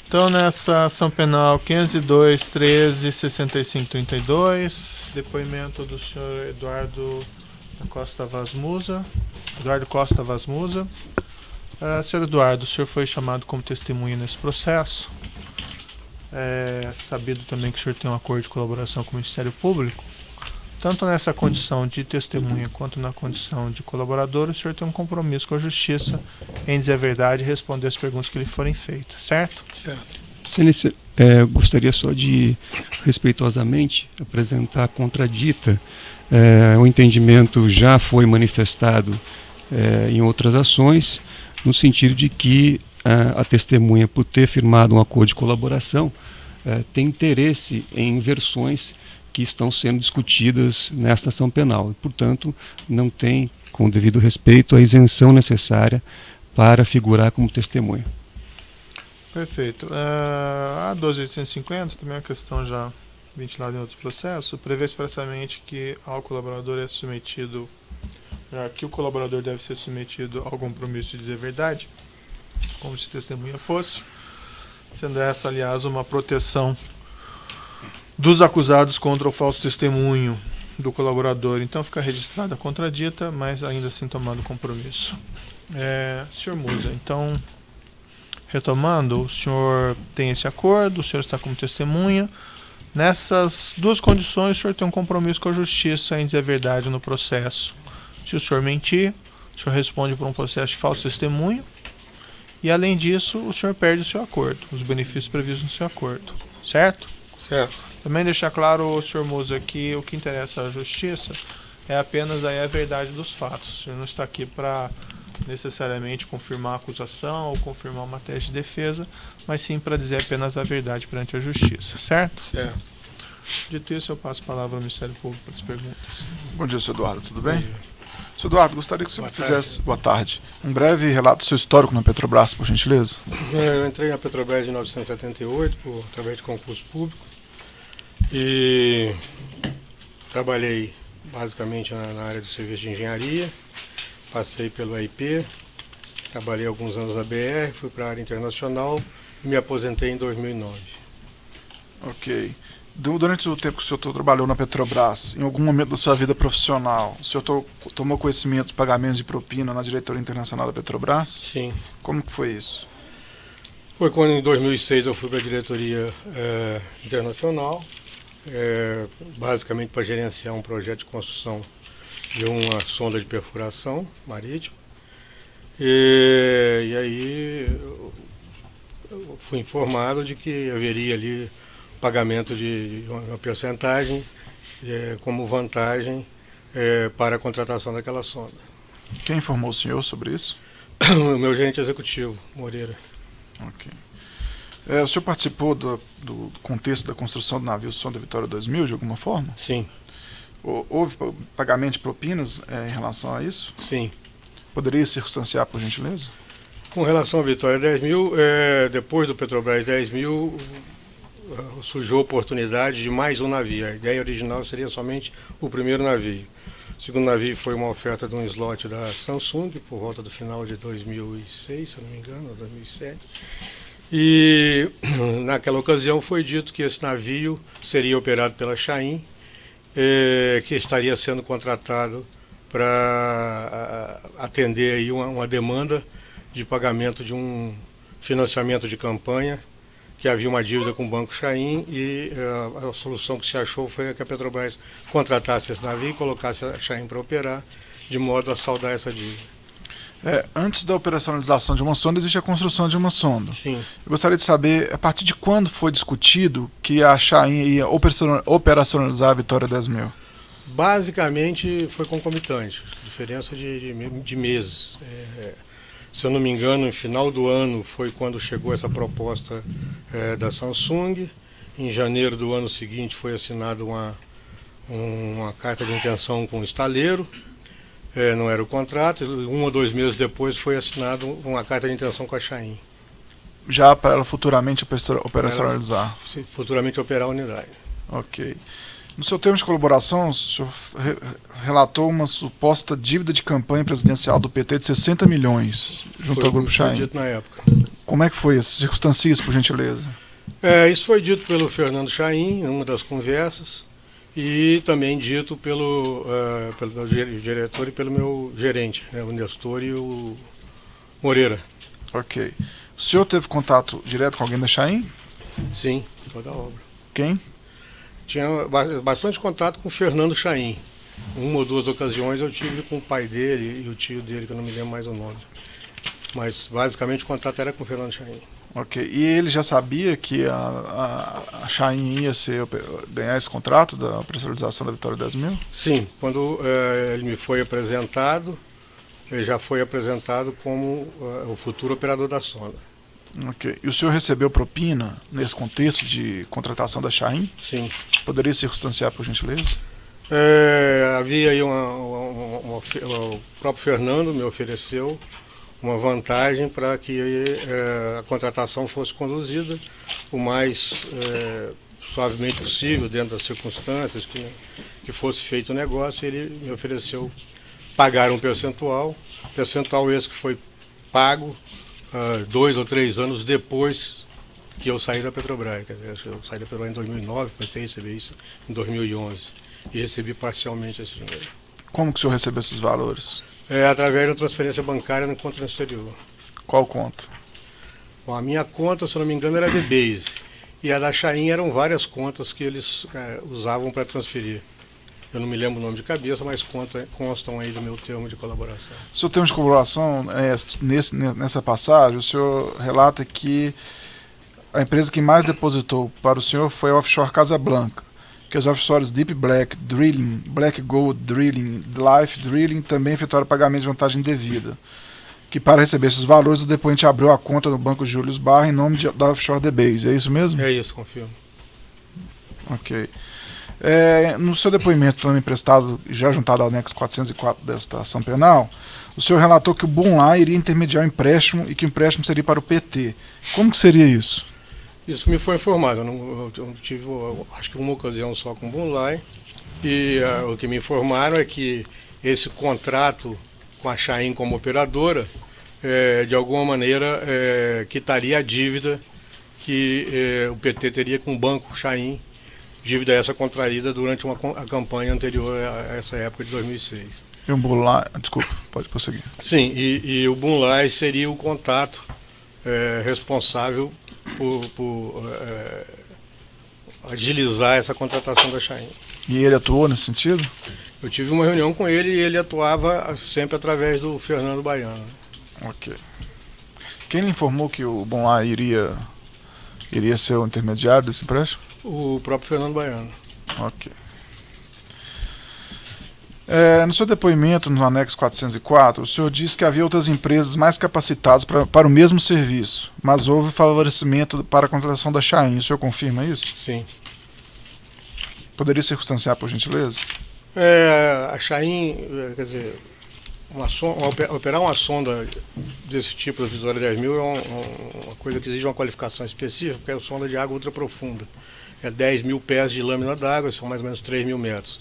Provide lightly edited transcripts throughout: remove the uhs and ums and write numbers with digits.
Então, nessa ação penal 502.13.65.32, depoimento do senhor Eduardo Costa Vaz Musa. Senhor Eduardo, o senhor foi chamado como testemunha nesse processo. É sabido também que o senhor tem um acordo de colaboração com o Ministério Público. Tanto nessa condição de testemunha quanto na condição de colaborador, o senhor tem um compromisso com a Justiça em dizer a verdade e responder as perguntas que lhe forem feitas, certo? Certo. Excelência, gostaria só de, respeitosamente, apresentar a contradita. O entendimento já foi manifestado em outras ações, no sentido de que a testemunha, por ter firmado um acordo de colaboração, tem interesse em versões que estão sendo discutidas nesta ação penal e, portanto, não tem, com o devido respeito, a isenção necessária para figurar como testemunha. Perfeito. A 12.850, também é uma questão já ventilada em outros processos, prevê expressamente que ao colaborador é submetido, que o colaborador deve ser submetido ao compromisso de dizer a verdade, como se testemunha fosse, sendo essa, aliás, uma proteção dos acusados contra o falso testemunho do colaborador. Então fica registrada a contradita, mas ainda assim tomado compromisso. Senhor Musa, então, retomando, o senhor tem esse acordo, o senhor está como testemunha. Nessas duas condições, o senhor tem um compromisso com a Justiça em dizer a verdade no processo. Se o senhor mentir, o senhor responde por um processo de falso testemunho. E, além disso, o senhor perde o seu acordo, os benefícios previstos no seu acordo. Certo? Certo. Também deixar claro, senhor Musa, que o que interessa à Justiça é apenas aí a verdade dos fatos. O senhor não está aqui para necessariamente confirmar a acusação ou confirmar uma tese de defesa, mas sim para dizer apenas a verdade perante a Justiça. Certo? Certo. Dito isso, eu passo a palavra ao Ministério Público para as perguntas. Bom dia, senhor Eduardo, tudo bem? Senhor Eduardo, gostaria que o senhor fizesse, boa tarde, um breve relato do seu histórico na Petrobras, por gentileza. Eu entrei na Petrobras em 1978, através de concurso público, e trabalhei basicamente na área do serviço de engenharia, passei pelo AIP, trabalhei alguns anos na BR, fui para a área internacional e me aposentei em 2009. Ok. Durante o tempo que o senhor trabalhou na Petrobras, em algum momento da sua vida profissional, o senhor tomou conhecimento dos pagamentos de propina na diretoria internacional da Petrobras? Sim. Como que foi isso? Foi quando em 2006 eu fui para a diretoria internacional, basicamente para gerenciar um projeto de construção de uma sonda de perfuração marítima. E aí eu fui informado de que haveria ali pagamento de uma porcentagem como vantagem para a contratação daquela sonda. Quem informou o senhor sobre isso? O meu gerente executivo, Moreira. Ok. O senhor participou do contexto da construção do navio Sonda Vitória 2000, de alguma forma? Sim. Houve pagamento de propinas em relação a isso? Sim. Poderia circunstanciar, por gentileza? Com relação à Vitória 10.000, depois do Petrobras 10.000, surgiu a oportunidade de mais um navio. A ideia original seria somente o primeiro navio. O segundo navio foi uma oferta de um slot da Samsung, por volta do final de 2006, se eu não me engano, ou 2007. E naquela ocasião foi dito que esse navio seria operado pela Chain, que estaria sendo contratado para atender aí uma demanda de pagamento de um financiamento de campanha, que havia uma dívida com o Banco Chain, e a solução que se achou foi que a Petrobras contratasse esse navio e colocasse a Chain para operar, de modo a saldar essa dívida. Antes da operacionalização de uma sonda, existe a construção de uma sonda. Sim. Eu gostaria de saber, a partir de quando foi discutido que a Chain ia operacionalizar a Vitória 10.000? Basicamente foi concomitante, diferença de meses. Se eu não me engano, no final do ano foi quando chegou essa proposta da Samsung. Em janeiro do ano seguinte foi assinada uma carta de intenção com o estaleiro. Não era o contrato. 1 ou 2 meses depois foi assinada uma carta de intenção com a Chain. Já para ela futuramente operacionalizar? Futuramente operar a unidade. Ok. No seu termo de colaboração, o senhor relatou uma suposta dívida de campanha presidencial do PT de 60 milhões junto ao Grupo Chain. Foi dito na época. Como é que foi isso? Circunstancia isso, por gentileza. Isso foi dito pelo Fernando Chaim, em uma das conversas, e também dito pelo meu diretor e pelo meu gerente, né, o Nestor e o Moreira. Ok. O senhor teve contato direto com alguém da Chaim? Sim, toda a obra. Quem? Tinha bastante contato com o Fernando Chaim. Uma ou duas ocasiões eu tive com o pai dele e o tio dele, que eu não me lembro mais o nome. Mas basicamente o contato era com o Fernando Chaim. Ok. E ele já sabia que a Chaim ia ganhar esse contrato da pressurização da Vitória 10.000? Sim, quando ele me foi apresentado, ele já foi apresentado como o futuro operador da sonda. Ok. E o senhor recebeu propina nesse contexto de contratação da Chaim? Sim. Poderia circunstanciar, por gentileza? Havia aí o próprio Fernando me ofereceu uma vantagem para que a contratação fosse conduzida o mais suavemente possível, dentro das circunstâncias, que fosse feito o negócio. Ele me ofereceu pagar um percentual esse que foi pago 2 ou 3 anos depois que eu saí da Petrobras. Quer dizer, eu saí da Petrobras em 2009, comecei a receber isso em 2011 e recebi parcialmente esse dinheiro. Como que o senhor recebeu esses valores? Através da transferência bancária no conta no exterior. Qual conta? Bom, a minha conta, se eu não me engano, era a B-Base. E a da Chaim eram várias contas que eles usavam para transferir. Eu não me lembro o nome de cabeça, mas constam aí do meu termo de colaboração. O seu termo de colaboração, nessa passagem, o senhor relata que a empresa que mais depositou para o senhor foi a Offshore Casablanca, que os offshores Deep Black Drilling, Black Gold Drilling, Life Drilling também efetuaram pagamentos de vantagem indevida, que para receber esses valores o depoente abriu a conta no Banco Julius Baer em nome da Offshore The Base. É isso mesmo? É isso, confirmo. Ok. No seu depoimento também prestado, já juntado ao anexo 404 desta ação penal, o senhor relatou que o Bunlai iria intermediar o empréstimo e que o empréstimo seria para o PT. Como que seria isso? Isso me foi informado. Eu tive, acho que uma ocasião só com o Bunlai, e o que me informaram é que esse contrato com a Chaim como operadora, de alguma maneira, quitaria a dívida que o PT teria com o Banco Chaim, dívida essa contraída durante a campanha anterior a essa época de 2006. E o Bunlai, desculpa, pode prosseguir. Sim, e o Bunlai seria o contato responsável por agilizar essa contratação da Chaim. E ele atuou nesse sentido? Eu tive uma reunião com ele e ele atuava sempre através do Fernando Baiano. Ok. Quem lhe informou que o Bunlai iria ser o intermediário desse empréstimo? O próprio Fernando Baiano. Ok. No seu depoimento, no anexo 404, o senhor disse que havia outras empresas mais capacitadas para o mesmo serviço, mas houve favorecimento para a contratação da Chaim. O senhor confirma isso? Sim. Poderia circunstanciar, por gentileza? A Chaim, quer dizer, operar uma sonda desse tipo da Vitória 10.000 é uma coisa que exige uma qualificação específica, porque é uma sonda de água ultra profunda. É 10.000 pés de lâmina d'água, são mais ou menos 3.000 metros.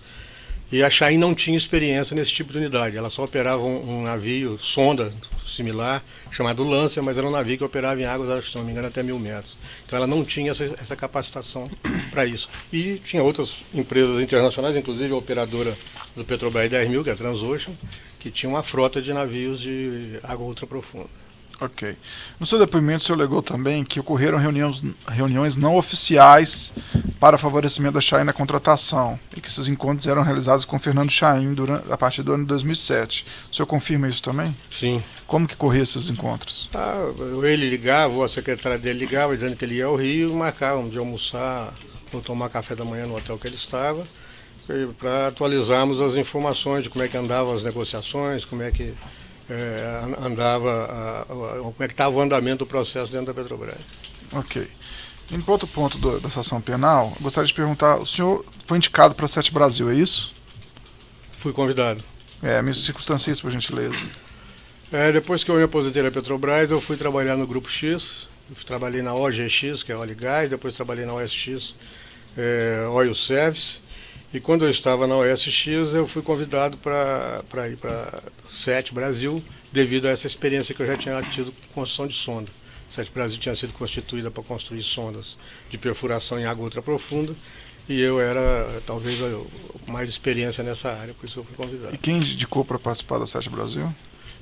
E a Chaim não tinha experiência nesse tipo de unidade. Ela só operava um navio, sonda similar, chamado Lancer, mas era um navio que operava em águas, se não me engano, até 1.000 metros. Então ela não tinha essa capacitação para isso. E tinha outras empresas internacionais, inclusive a operadora do Petrobras 10.000, que é a Transocean, que tinha uma frota de navios de água ultra profunda. Ok. No seu depoimento, o senhor alegou também que ocorreram reuniões não oficiais para favorecimento da Chaim na contratação e que esses encontros eram realizados com Fernando Chaim a partir do ano de 2007. O senhor confirma isso também? Sim. Como que corriam esses encontros? Ele ligava, a secretária dele ligava, dizendo que ele ia ao Rio e marcavam de almoçar ou tomar café da manhã no hotel que ele estava, para atualizarmos as informações de como é que andavam as negociações, como é que como é que estava o andamento do processo dentro da Petrobras. Ok. Indo para outro ponto dessa ação penal, eu gostaria de perguntar, o senhor foi indicado para a Sete Brasil, é isso? Fui convidado. Me circunstancia isso, por gentileza. Depois que eu me aposentei da Petrobras, eu fui trabalhar no Grupo X, trabalhei na OGX, que é Óleo e Gás, depois trabalhei na OSX, Oil Service. E quando eu estava na OSX, eu fui convidado para ir para Sete Brasil, devido a essa experiência que eu já tinha tido com construção de sonda. Sete Brasil tinha sido constituída para construir sondas de perfuração em água ultraprofunda, e eu era talvez com mais experiência nessa área, por isso eu fui convidado. E quem indicou para participar da Sete Brasil?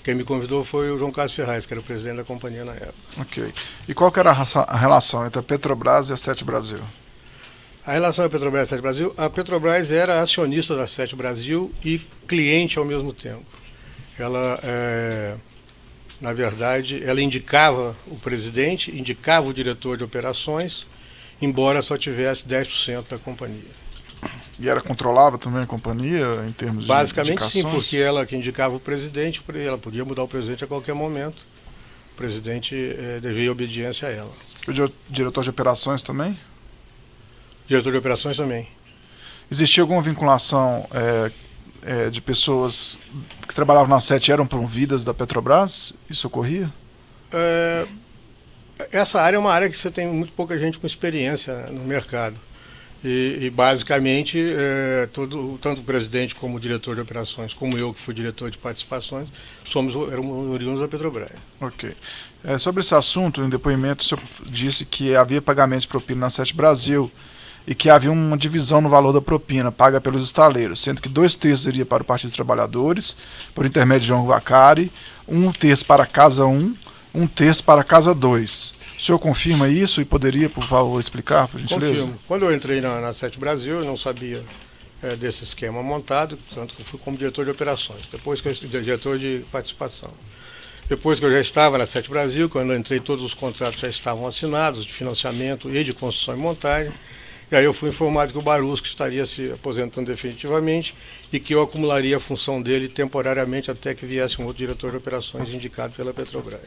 Quem me convidou foi o João Carlos Ferraz, que era o presidente da companhia na época. Ok. E qual que era a relação entre a Petrobras e a Sete Brasil? A relação da Petrobras e a Sete Brasil, a Petrobras era acionista da Sete Brasil e cliente ao mesmo tempo. Ela, na verdade, ela indicava o presidente, indicava o diretor de operações, embora só tivesse 10% da companhia. E ela controlava também a companhia em termos Basicamente de sim, indicações? porque ela que indicava o presidente, ela podia mudar o presidente a qualquer momento. O presidente devia obediência a ela. O diretor de operações também? Diretor de operações também. Existia alguma vinculação de pessoas que trabalhavam na SET e eram promovidas da Petrobras? Isso ocorria? Essa área é uma área que você tem muito pouca gente com experiência no mercado. E basicamente, tanto o presidente como o diretor de operações, como eu, que fui diretor de participações, éramos oriundos da Petrobras. Ok. Sobre esse assunto, em depoimento, o senhor disse que havia pagamento de propina na Sete Brasil e que havia uma divisão no valor da propina paga pelos estaleiros, sendo que 2/3 iria para o Partido dos Trabalhadores, por intermédio de João Vacari, 1/3 para a Casa 1, 1/3 para a Casa 2. O senhor confirma isso e poderia, por favor, explicar, por gentileza? Confirmo. Quando eu entrei na Sete Brasil, eu não sabia desse esquema montado, tanto que eu fui como diretor de operações, depois que eu fui diretor de participação. Depois que eu já estava na Sete Brasil, quando eu entrei, todos os contratos já estavam assinados, de financiamento e de construção e montagem, e aí eu fui informado que o Barusco estaria se aposentando definitivamente e que eu acumularia a função dele temporariamente até que viesse um outro diretor de operações indicado pela Petrobras.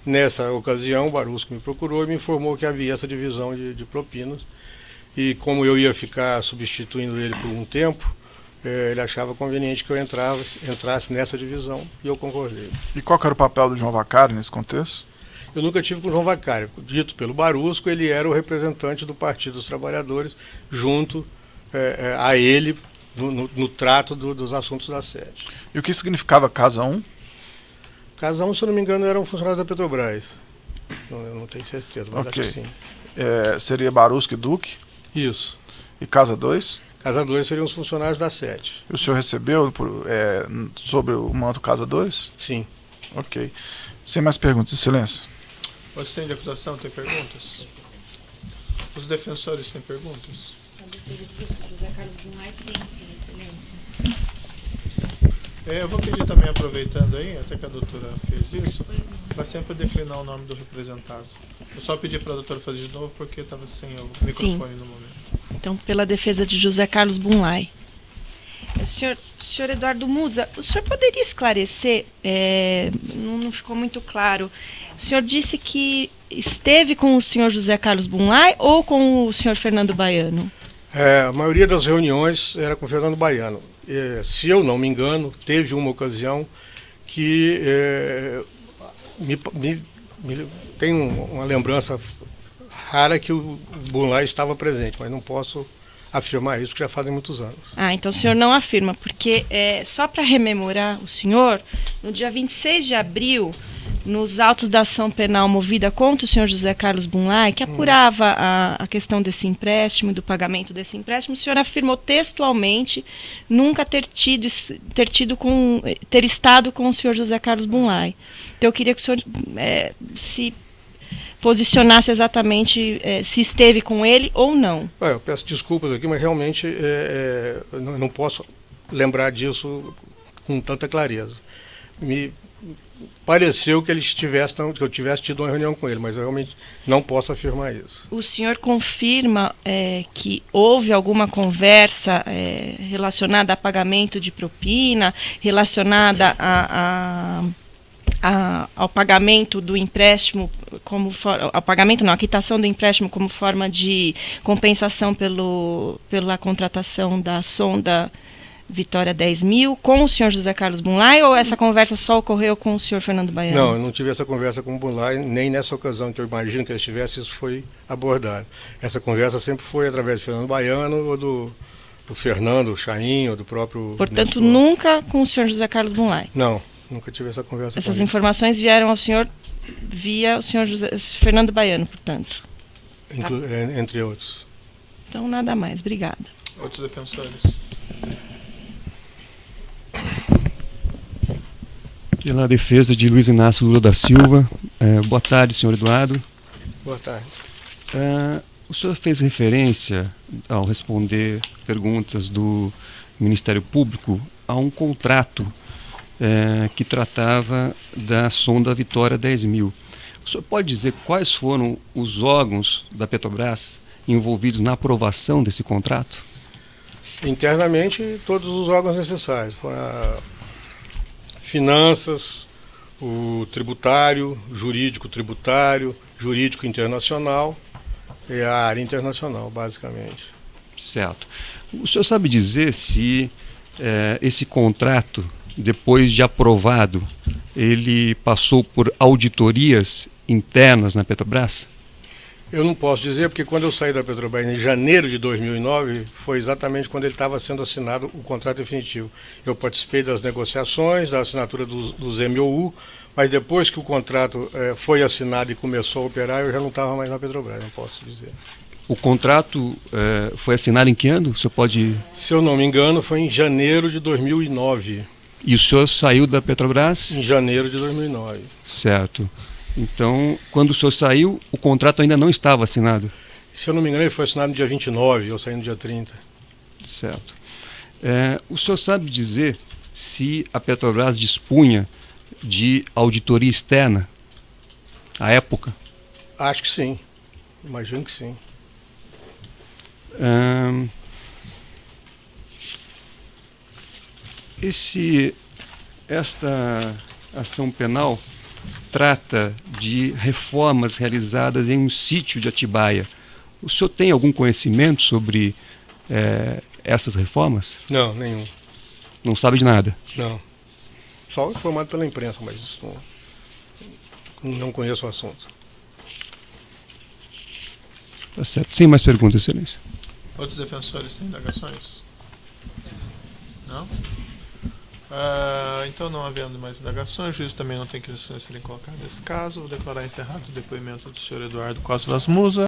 Nessa ocasião, o Barusco me procurou e me informou que havia essa divisão de propinas. E como eu ia ficar substituindo ele por um tempo, ele achava conveniente que eu entrasse nessa divisão e eu concordei. E qual que era o papel do João Vacari nesse contexto? Eu nunca tive com o João Vacari. Dito pelo Barusco, ele era o representante do Partido dos Trabalhadores junto a ele no trato dos assuntos da sede. E o que significava Casa 1? Casa 1, se eu não me engano, era um funcionário da Petrobras. Eu não tenho certeza, mas Ok. acho que sim. Seria Barusco e Duque? Isso. E Casa 2? Casa 2 seriam os funcionários da sede. E o senhor recebeu sobre o manto Casa 2? Sim. Ok. Sem mais perguntas, silêncio. O assistente de acusação tem perguntas? Os defensores têm perguntas? A defesa do José Carlos Brunai tem sim, excelência. Eu vou pedir também, aproveitando aí, até que a doutora fez isso, para sempre declinar o nome do representado. Eu só pedi para a doutora fazer de novo porque estava sem o microfone no momento. Então, pela defesa de José Carlos Brunai. Senhor Eduardo Musa, o senhor poderia esclarecer, não ficou muito claro, o senhor disse que esteve com o senhor José Carlos Brunai ou com o senhor Fernando Baiano? A maioria das reuniões era com o Fernando Baiano. Se eu não me engano, teve uma ocasião que tem uma lembrança rara que o Brunai estava presente, mas não posso afirmar isso porque já fazem muitos anos. Então o senhor não afirma, porque só para rememorar o senhor, no dia 26 de abril, nos autos da ação penal movida contra o senhor José Carlos Brunai, que apurava a questão desse empréstimo, do pagamento desse empréstimo, o senhor afirmou textualmente nunca ter estado com o senhor José Carlos Brunai. Então eu queria que o senhor se posicionasse exatamente se esteve com ele ou não. Eu peço desculpas aqui, mas realmente não posso lembrar disso com tanta clareza. Me pareceu que eu tivesse tido uma reunião com ele, mas eu realmente não posso afirmar isso. O senhor confirma que houve alguma conversa relacionada a pagamento de propina, relacionada ao pagamento do empréstimo, ao pagamento não, a quitação do empréstimo como forma de compensação pela contratação da sonda Vitória 10.000 com o senhor José Carlos Brunai, ou essa conversa só ocorreu com o senhor Fernando Baiano? Não, eu não tive essa conversa com o Brunai, nem nessa ocasião que eu imagino que ele estivesse, isso foi abordado. Essa conversa sempre foi através do Fernando Baiano ou do Fernando Chainho, do próprio... Portanto, nunca com o senhor José Carlos Brunai? Não, Nunca tive essa conversa Essas com ele. informações vieram ao senhor via o senhor Fernando Baiano, portanto. Entre outros. Então, nada mais. Obrigada. Outros defensores? Pela defesa de Luiz Inácio Lula da Silva. Boa tarde, senhor Eduardo. Boa tarde. O senhor fez referência, ao responder perguntas do Ministério Público, a um contrato que tratava da sonda Vitória 10.000. O senhor pode dizer quais foram os órgãos da Petrobras envolvidos na aprovação desse contrato? Internamente, todos os órgãos necessários. Foram a finanças, o tributário, jurídico tributário, jurídico internacional e a área internacional, basicamente. Certo. O senhor sabe dizer se esse contrato, depois de aprovado, ele passou por auditorias internas na Petrobras? Eu não posso dizer, porque quando eu saí da Petrobras em janeiro de 2009, foi exatamente quando ele estava sendo assinado o contrato definitivo. Eu participei das negociações, da assinatura dos MOU, mas depois que o contrato foi assinado e começou a operar, eu já não estava mais na Petrobras, não posso dizer. O contrato foi assinado em que ano? O senhor pode... Se eu não me engano, foi em janeiro de 2009. E o senhor saiu da Petrobras? Em janeiro de 2009. Certo. Então, quando o senhor saiu, o contrato ainda não estava assinado? Se eu não me engano, ele foi assinado no dia 29, eu saí no dia 30. Certo. O senhor sabe dizer se a Petrobras dispunha de auditoria externa à época? Acho que sim. Imagino que sim. Esta ação penal trata de reformas realizadas em um sítio de Atibaia. O senhor tem algum conhecimento sobre essas reformas? Não, nenhum. Não sabe de nada? Não. Só informado pela imprensa, mas isso não conheço o assunto. Tá certo. Sem mais perguntas, excelência. Outros defensores têm indagações? Não? Então, não havendo mais indagações, o juiz também não tem questões a serem colocadas nesse caso. Vou declarar encerrado o depoimento do senhor Eduardo Costa das Musas.